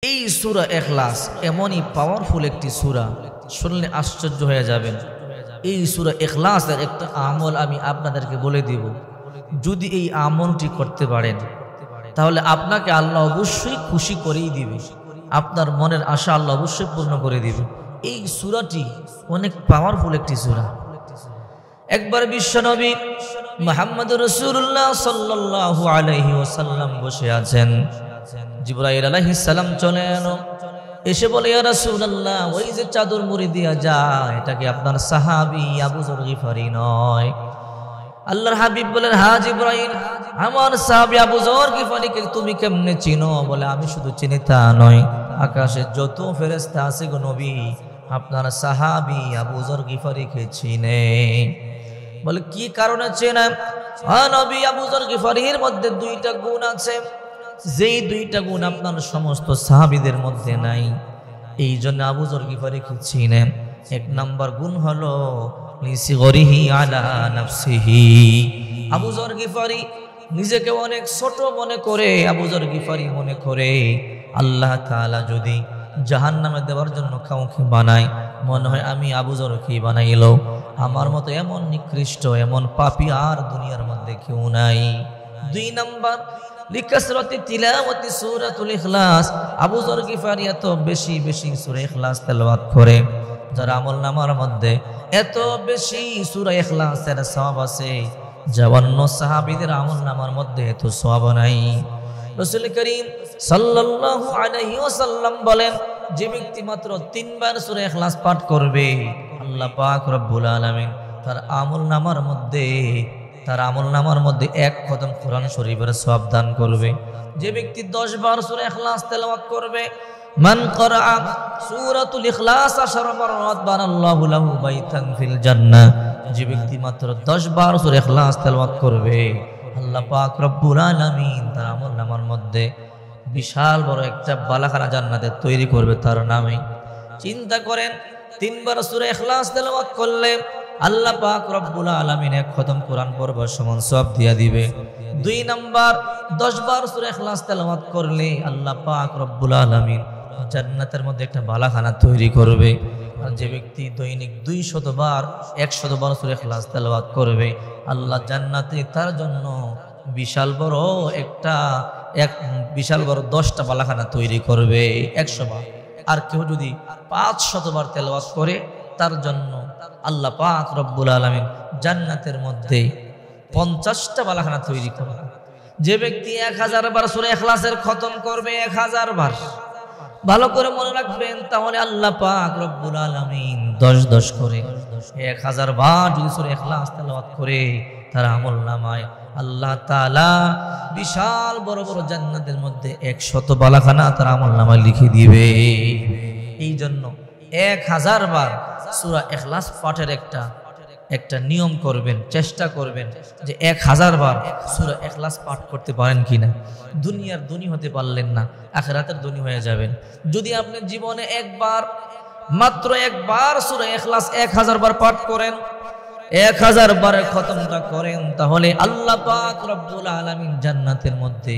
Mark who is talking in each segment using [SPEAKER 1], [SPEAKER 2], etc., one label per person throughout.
[SPEAKER 1] এই সূরা ইখলাস এমনই পাওয়ারফুল একটি সূরা, শুনলে আশ্চর্য হয়ে যাবেন। এই সূরা ইখলাসের একটা আমল আমি আপনাদেরকে বলে দিব। যদি এই আমলটি করতে পারেন তাহলে আপনাকে আল্লাহ অবশ্যই খুশি করেই দিবে, আপনার মনের আশা আল্লাহ অবশ্যই পূর্ণ করে দিবে। এই সূরাটি অনেক পাওয়ারফুল একটি সূরা। একবার বিশ্বনবী মুহাম্মদুর রাসূলুল্লাহ সাল্লাল্লাহু আলাইহি ওয়াসাল্লাম বসে আছেন। জিবরাইল আলাইহিস সালাম চলে এলো, এসে বলে, ইয়া রাসূলুল্লাহ, ওই যে চাদর মুড়ি দিয়া যায় এটা কি আপনার সাহাবী আবু যর গিফারি নয়? আল্লাহর হাবিব বলেন, হ্যাঁ জিবরাইল, আমার সাহাবী আবু যর গিফারিকে তুমি কেমনে চিনো? বলে, আমি শুধু চিনি তা নয়, আকাশে যত ফেরেশতা আছে গো নবী, আপনার সাহাবী আবু যর গিফারিকে চিনে। বলে, কি কারণে চেনে? হ্যাঁ নবী, আবু যর গিফারির মধ্যে দুইটা গুণ আছে, যেই দুইটা গুণ আপনার সমস্ত সাহাবীদের মধ্যে নাই, এই জন্য আবু যর গিফারিকে চিনেন। এক নাম্বার গুণ হলো লিসিগরিহি আলা নাফসিহি। আবু যর গিফারি নিজেকে অনেক ছোট মনে করে, আবু যর গিফারি মনে করে আল্লাহ তাআলা যদি জাহান্নামে দেওয়ার জন্য কাউকে বানায়, মনে হয় আমি আবু যরকেই বানাইলো, আমার মতো এমন নিকৃষ্ট এমন পাপী আর দুনিয়ার মধ্যে কেউ নাই। দুই নাম্বার লিকাসরাতি তিলাওয়াতি সূরাতুল ইখলাস। আবু যর গিফারি এত বেশি বেশি সূরা ইখলাস তেলাওয়াত করে, যার আমলনামার মধ্যে এত বেশি সূরা ইখলাসের সওয়াব আছে, জওয়ান্ন সাহাবীদের আমলনামার মধ্যে এত সওয়াব নাই। রাসূল করিম সাল্লাল্লাহু আলাইহি ওয়াসাল্লাম বলেন, যে ব্যক্তি মাত্র 3 বার সূরা ইখলাস পাঠ করবে, আল্লাহ পাক রব্বুল আলামিন তার আমলনামার মধ্যে 1 খতম কোরআন শরীফের সওয়াব দান করবে। যে ব্যক্তি 10 বার সূরা ইখলাস তেলাওয়াত করবে, মান ক্বারাআ সূরাতুল ইখলাস 10 মাররাত বানাল্লাহু লাহু বাইতান ফিল জান্নাহ। যে ব্যক্তি মাত্র 10 বার সূরা ইখলাস তেলাওয়াত করবে, আল্লাহ পাক রব্বুল আলামিন তার আমলনামার মধ্যে বিশাল বড় একটা বালাখানা জান্নাতে তৈরি করবে তার নামে। চিন্তা করেন, 3 বার সূরা ইখলাস তেলাওয়াত করলে আল্লাহ পাক রব্বুল আলামিন 1 খতম কোরআন পড়বার সমান সওয়াব দিয়া দিবে। 2 নাম্বার 10 বার সূরা ইখলাস তেলাওয়াত করলে আল্লাহ পাক রব্বুল আলামিন জান্নাতের মধ্যে একটা বালাখানা তৈরি করবে। আর যে ব্যক্তি দৈনিক 200 বার 100 বার সূরা ইখলাস তেলাওয়াত করবে, আল্লাহ জান্নাতে তার জন্য বিশাল বড় 10টা বালাখানা তৈরি করবে 100 বার। আর কেউ যদি 500 বার তেলাওয়াত করে, তার জন্য আল্লাহ পাক রব্বুল আলামিন জান্নাতের মধ্যে 50টা বালাখানা তৈরি করবে। যে ব্যক্তি 1000 বার সূরা ইখলাসের খতম করবে, 1000 বার, ভালো করে মনে রাখবেন, তাহলে আল্লাহ পাক রব্বুল আলামিন 10 করে 1000 বার যদি সূরা ইখলাস তেলাওয়াত করে, তার আমলনামায় আল্লাহ তাআলা বিশাল বড় বড় জান্নাতের মধ্যে 100 বালাখানা তার আমলনামায় লিখে দিবে। এই জন্য 1000 বার সূরা ইখলাস পাঠের একটা নিয়ম করবেন, চেষ্টা করবেন যে 1000 বার সূরা ইখলাস পাঠ করতে পারেন কিনা। দুনিয়ার ধনী হতে পারলেন না, আখিরাতের ধনী হয়ে যাবেন। যদি আপনি জীবনে মাত্র একবার সূরা ইখলাস 1000 বার পাঠ করেন, 1000 বারের খতমটা করেন, তাহলে আল্লাহ পাক রব্বুল আলামিন জান্নাতের মধ্যে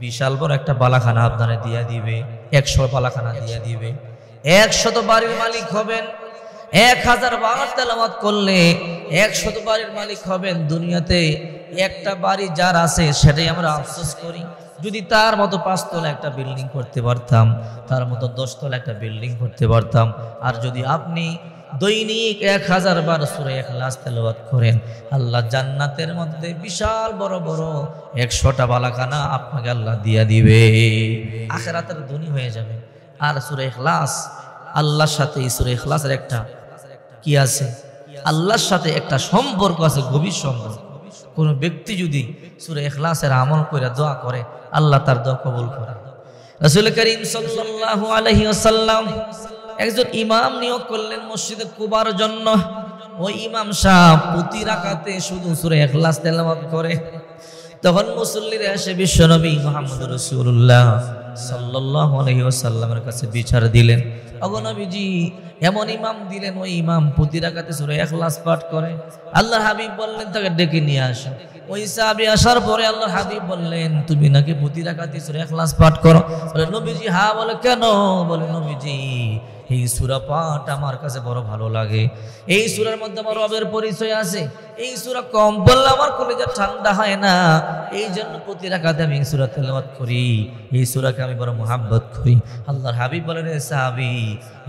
[SPEAKER 1] বিশাল বড় একটা বালাখানা আপনারে দিয়া দিবে, 100 বালাখানা দিয়া দিবে। 100 বাড়ির মালিক হবেন। 1000 বার তেলাওয়াত করলে 100 বাড়ির মালিক হবেন। দুনিয়াতে একটা বাড়ি যার আছে সেটাই আমরা আফসোস করি। যদি তার মতো 5 তলা একটা বিল্ডিং করতে পারতাম, তার মতো 10 তলা একটা বিল্ডিং করতে পারতাম। আর যদি আপনি দৈনিক 1000 বার সূরা ইখলাস তেলাওয়াত করেন, আল্লাহ জান্নাতের মধ্যে বিশাল বড় বড় 100টা বালাখানা আপনাকে আল্লাহ দিয়া দিবে, আখিরাতের ধনী হয়ে যাবে। আর সূরা ইখলাস আল্লাহর সাথে, এই সূরা ইখলাসের একটা কি আছে, আল্লাহর সাথে একটা সম্পর্ক আছে, গভীর সম্পর্ক। কোন ব্যক্তি যদি সূরা ইখলাসের আমল করে দোয়া করে, আল্লাহ তার দোয়া কবুল করে। রাসূল করিম সাল্লাল্লাহু আলাইহি ওয়াসাল্লাম একজন ইমাম নিয়োগ করলেন মসজিদে কুবার জন্য। ওই ইমাম সাহেব প্রতি রাকাতে শুধু সূরা ইখলাস তেলাওয়াত করে। তখন মুসল্লিরা এসে বিশ্বনবী মুহাম্মদ রাসূলুল্লাহ সাল্লাল্লাহু আলাইহি ওয়াসাল্লামের কাছে বিচার দিলেন। ওগো নবীজি, এমন ইমাম দিলেন, ওই ইমাম প্রতি রাকাতে সূরা ইখলাস পাঠ করে। আল্লাহর হাবিব বললেন তাকে ডেকে নিয়ে আসেন। ওই সাহাবী আসার পরে আল্লাহর হাবিব বললেন, তুমি নাকি প্রতি রাকাতে সূরা ইখলাস পাঠ করো? বলে নবীজি হ্যাঁ। বলে কেন? বলে নবীজি, এই সূরা পাঠ আমার কাছে বড় ভালো লাগে। এই সূরার মধ্যে আমার রবের পরিচয় আছে। এই সূরা কম পড়লে আমার কলিজা ঠান্ডা হয় না, এই জন্য প্রতি রাকাতে আমি এই সূরা তেলাওয়াত করি। এই সূরাকে আমি বড় মুহাব্বত করি। আল্লাহর হাবিব বলেন, এ সাহাবী,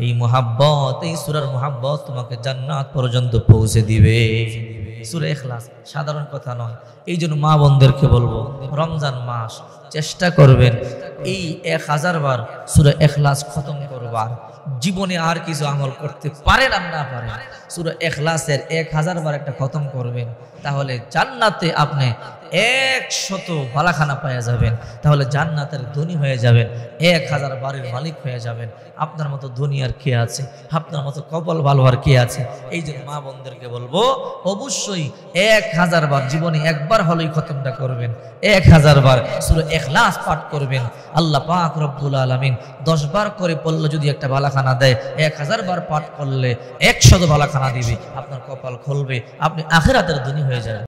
[SPEAKER 1] এই মুহাব্বত, এই সূরার মুহাব্বত তোমাকে জান্নাত পর্যন্ত পৌঁছে দিবে। সূরা ইখলাস সাধারণ কথা নয়। এই জন্য মা বোনদেরকে বলবো, রমজান মাস চেষ্টা করবেন এই 1000 বার সূরা ইখলাস খতম করবার। জীবনে আর কিছু আমল করতে পারেন আর না পারেন, সূরা ইখলাসের 1000 বার একটা খতম করবেন, তাহলে জান্নাতে আপনি 100 বালাখানা পেয়ে যাবেন। তাহলে জান্নাতের ধনী হয়ে যাবেন, 1000 বারের মালিক হয়ে যাবেন। আপনার মতো ধনী আর কে আছে? আপনার মতো কপাল ভালো আর কে আছে? এই জন্য মা বোনদেরকে বলবো, অবশ্যই 1000 বার জীবনে একবার হলেই খতমটা করবেন। 1000 বার সূরা ইখলাস পাঠ করবেন। আল্লাহ পাক রব্বুল আলামিন 10 বার করে পড়লে যদি একটা বালাখানা দেয়, 1000 বার পাঠ করলে 100 বালাখানা দিবে। আপনার কপাল খুলবে, আপনি আখিরাতের ধনী হয়ে যাবেন।